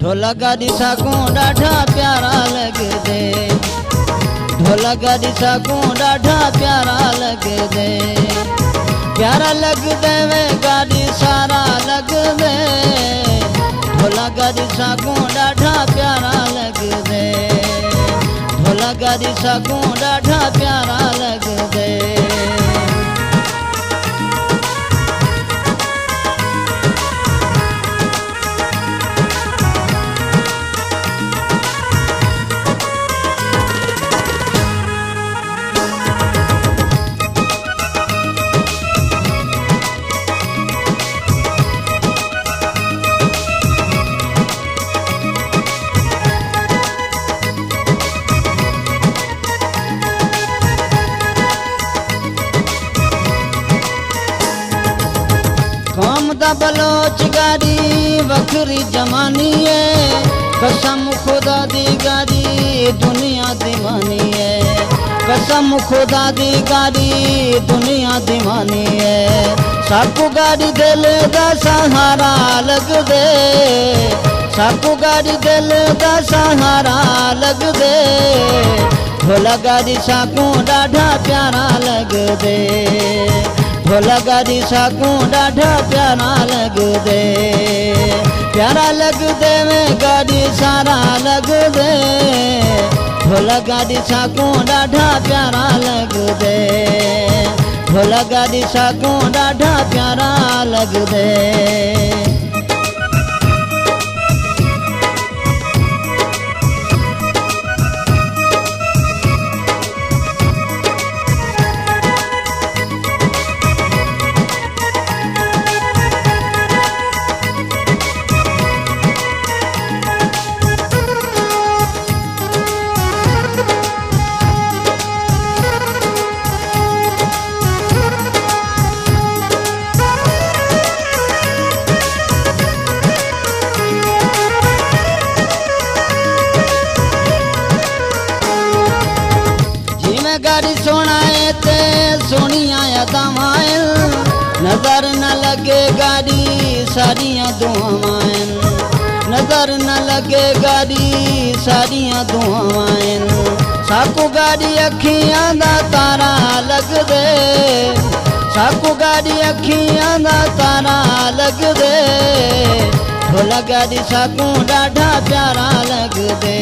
ढोलक ॾिसां ॾाढा प्यारा लॻंदे, ढोलक ॾिसां ॾाढा प्यारा लॻंदे, प्यारा लॻंदे वे गाॾी सारा लॻंदे, ढोलक ॾिसां ॾाढा प्यारा लॻंदे, ढोलक ॾिसां ॾाढा प्यारा लॻंदे। कौम दा बलोच गाड़ी वखरी जमानी है, कसम खुदा दी गाड़ी दुनिया दीवानी है, कसम खुदा दी गाड़ी दुनिया दीवानी है। साकू गाड़ी दिल दा सहारा लगदे, साकू गाड़ी दिल दा सहारा लगदे, ढोलक गाड़ी साकू ॾाढा प्यारा लगदे, ढोलक ॾिसां ॾाढा प्यारा लॻंदे, प्यारा लॻंदे में गाॾी सारा लॻंदे, ढोलक ॾिसां ॾाढा प्यारा लॻंदे, ढोलक ॾिसां ॾाढा प्यारा लॻंदे। गाड़ी सोनाए ते सोनिया यादां, नजर न लगे गाड़ी सारियां दुआवां, नजर न लगे गाड़ी सारियां दुआवां, साकू गाड़ी अखियां दा तारा लगदे, साकू गाड़ी अखियां दा तारा लगदे, ढोलक ॾिसां ॾाढा प्यारा लगदे,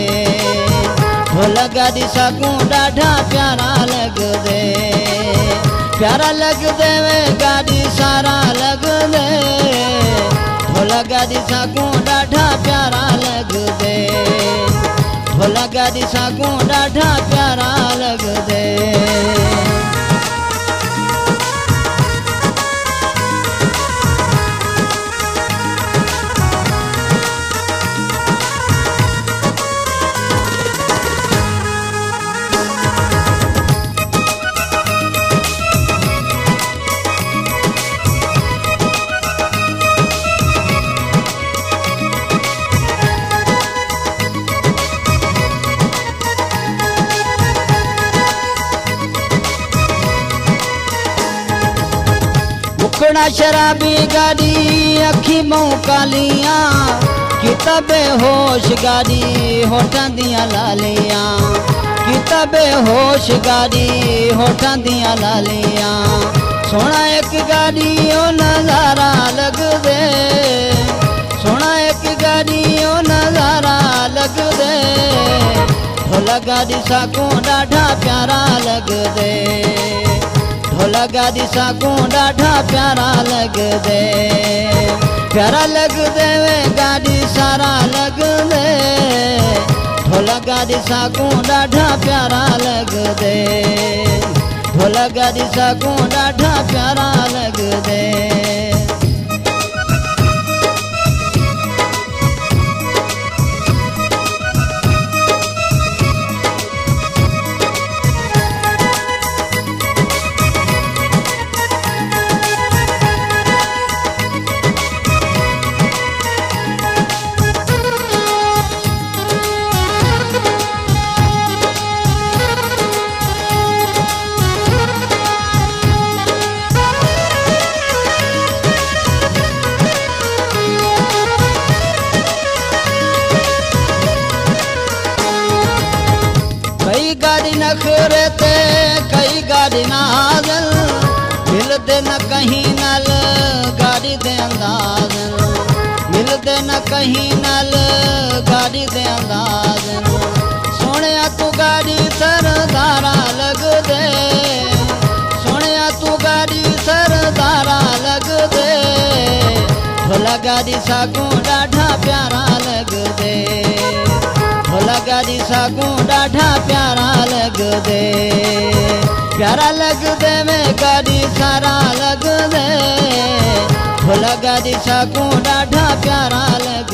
ढोलक ॾिसां ॾाढा प्यारा लॻंदे, प्यारा लॻंदे वे गाॾी सारा लॻंदे, ढोलक ॾिसां ॾाढा प्यारा लॻंदे, ढोलक ॾिसां ॾाढा प्यारा लॻंदे। मुखड़ा शराबी गाड़ी अखी मुँह कालियां, किताबे होश गाड़ी होठां दियां लालियां, किताबे होश गाड़ी होठां दियां लालियां, सोना एक गाड़ी ओ नजारा लगदे, सोना एक गाड़ी ओ नजारा लगदे, ढोलक ॾिसां ॾाढा प्यारा लगदे, ढोलक ॾिसां ॾाढा प्यारा लॻंदे, प्यारा लॻंदे वे गाॾी सारा लॻंदे, ढोलक ॾिसां ॾाढा प्यारा लॻंदे, ढोलक ॾिसां ॾाढा प्यारा लॻंदे। नखरे ते कई गाड़ी नाज़ल मिलदे न कहीं नल गाड़ी दे अंदाज़ मिलदे न कहीं नल गाड़ी दे अंदाज़ सोने तू गाड़ी सरदारा लग दे सोने तू गाड़ी सरदारा लग दे भोला गाड़ी सागू डाढ़ा प्यारा लग दे भोला गाड़ी सागू डाढ़ा प्यारा लग दे प्यारा लग दे में गाड़ी सारा लग दे भोला गाड़ी सागू डाढ़ा प्यारा लग